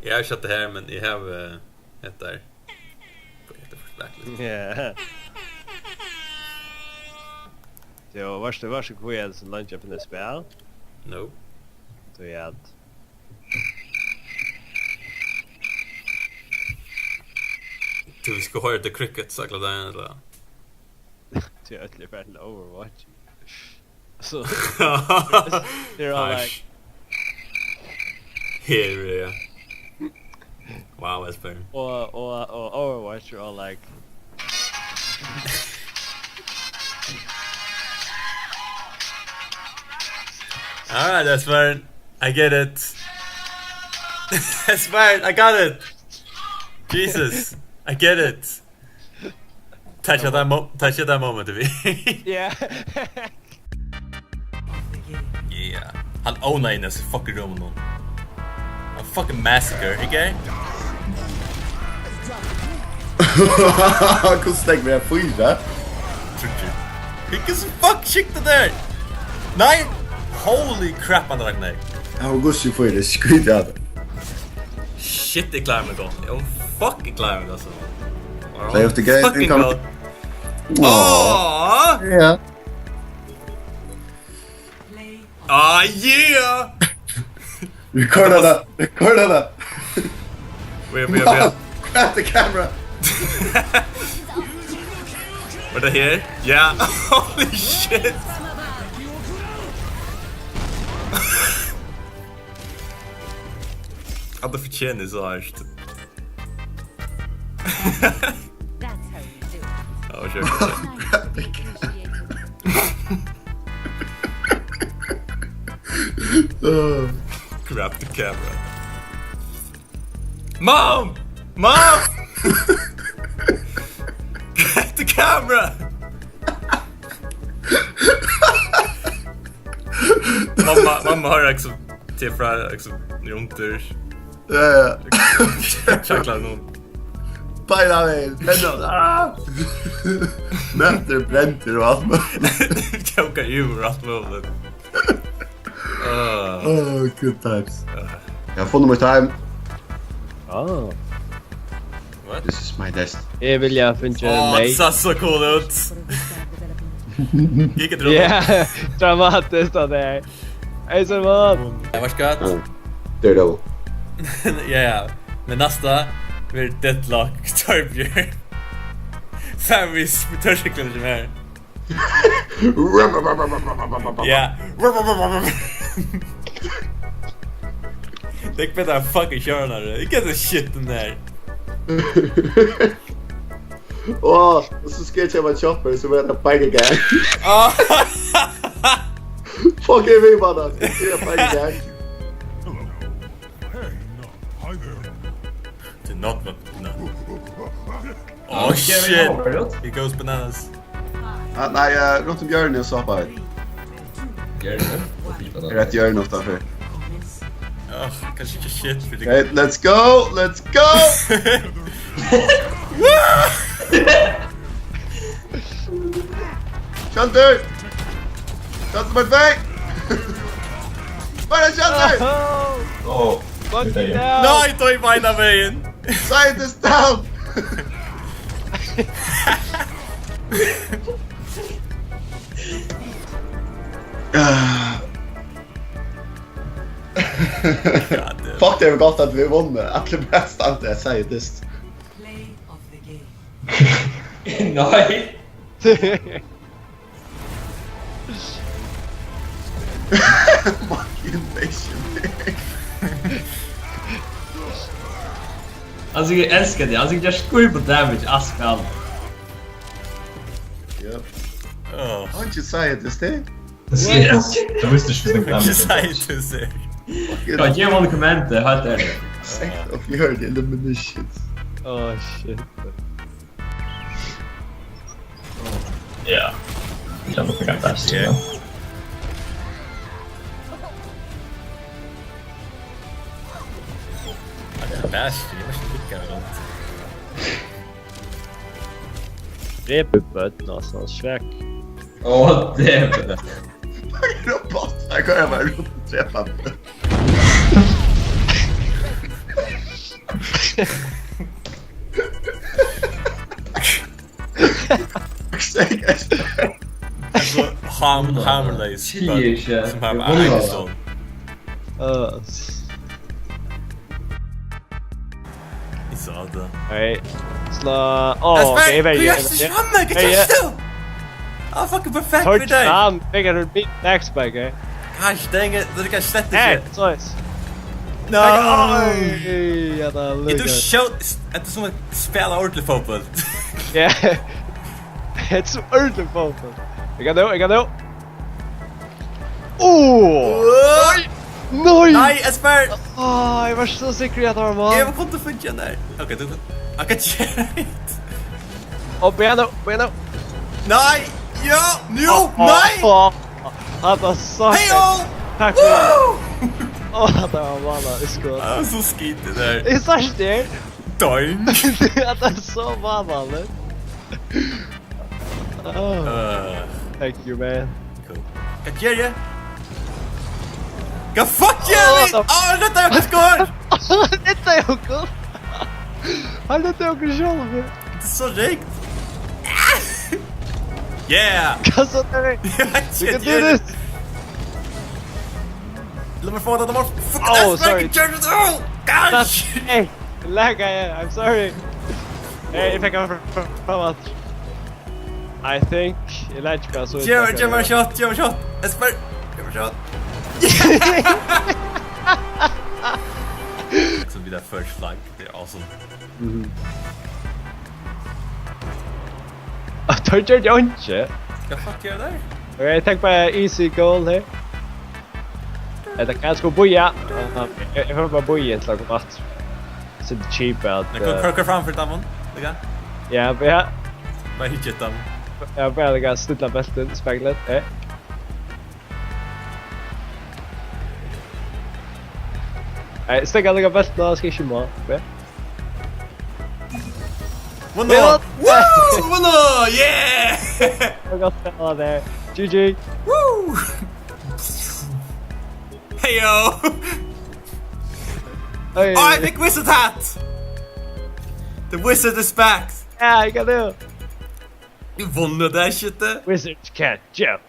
Jag har kört det här, men jag har ett där. Ja. Så varst du kvar som lunch up in the spell? No. Så ja. Du ska höra det cricket sakla där eller. Så jag ätlig för en Overwatch. Så they're all like here. Wow, that's fun. or Overwatch are all like Alright, that's fine. I get it. That's fine, I got it. Jesus, I get it. Touch that moment to me. yeah. Yeah. Han ownar in this fucking room någon. A fucking massacre, okay? Hur stänger vi här fyra? Vilken fuck shit det där? Nej! Holy crap, han dragnar. Augusti får det skit av. Shit, det klarar mig då. Jag fucking klarar mig alltså. Play of the game. Fucking god. Åh! Ja. Ah, yeah! Recorda det. Wait. Grab the camera. What the here? Yeah. Holy shit. Hade förtjänat det så här. Oh, sure. Grab the camera. Mom! Grab the camera! Mamma har liksom tillfra liksom runter. Ja. Chacklar någon. Pajla mig. Möter bränter och allt. Kokar djur och allt möjligt. Good times. Jag får nummer time. Oh. What? This is my desk. Jag vill jag finna mig. Det ser så cool ut. Gick ett rum. Ja, dramatiskt av det. Hej så man. Varsågod. Daredevil. Ja. Men nästa blir Deadlock Torbjörn. Famvis med törseklar som är. Ja. Det är bättre fucking körnare. Det kan shit den där. Och så ska jag köpa en chopper så blir det fight again. Fuck me, man. Ska jag fight again? Do not no. Oh shit. He goes bananas. Nej, runt om Björn och soppa. Rätt Björn utanför. Kanske inte shit för det. Okay, let's go! Chanter! Chanter med väg! Var är Chanter? Oh, Fuck det är down. Nej, ta i vajna vägen! Scientist down! Fuck det är gott att vi vann. Att det bästa inte är scientist. Play of the game. Nej. Invasion. Alltså jag älskar det. Alltså jag skor på damage askall. Yep. Oh. Aren't you scientist, eh? Yes. Jag visste inte vilken What you damage. say to say? Ja, ge mig en kommentar. Halt där. Sect of your eliminations. Oh shit. Ja. Jag måste kan pass. Yeah. Bash, det måste lycka eller något. Repupet någonstans sväck. Åh, det är det. Robot, här går jag bara runt och träffar. Altså, harmløs. Chili ikke. Som har med egen sånn. Jeg sa det. Hey. Okay, Hur görs det framme? Vad görs du? Ah, fucking perfekt med dig! Touchdown! Bigger than beat next back, eh? Gosh dang it, det kan slett Hey, ikke. nice. No! Hey, ja, da Är lugg. du shout att du som att spela ordentlig fotboll? Ja. It's so early fotboll. Jag kan nå. Oh! Nej! Nej, Esper! Jag var så säker att det var mål. Jag kom inte funka där. Okej, du... Jag kan köra hit. Oh, Beno. Nej! Ja! Jo! Nej! Han var så... Hejo! Tack för det. Woo! Det var mål. Det är skott. Jag var så skitig där. Det är så styrt. Doing! Att det är så mål. Thank you, man. Cool. Vad gör jag? Vad fuck gör vi? Åh, detta är jag skor! Detta är okej. Han är inte okej själv. Det är så rikt. Yeah! Kassa det. You can do this. Let me fall down the more. Oh, sorry. Gosh! Hey, lag I'm sorry. Hey, if I can framåt. I think Electrica så... Give me a shot. Esper! Give me a shot. So be that first flag. They're awesome. Jag tar jag inte. Vad fuck gör jag där? Okej, tänk på easy goal här. Det kan jag ska boja. Jag får bara boja ett slag om att. Så det cheap att... Jag kan krocka framför dammen. Det kan. Ja, Bara hit ett damm. jag börjar lägga snutta bälten, speglet. Nej, stäng alla bälten, ska inte mål. Won då! Woo! Won då! Yeah! Jag har spela där. GG! Woo! Heyo! Hey. Oh, I think Wizard hat! The Wizard is back! Ja, jag kan det. Du vann det där shitet! Wizards can't jump.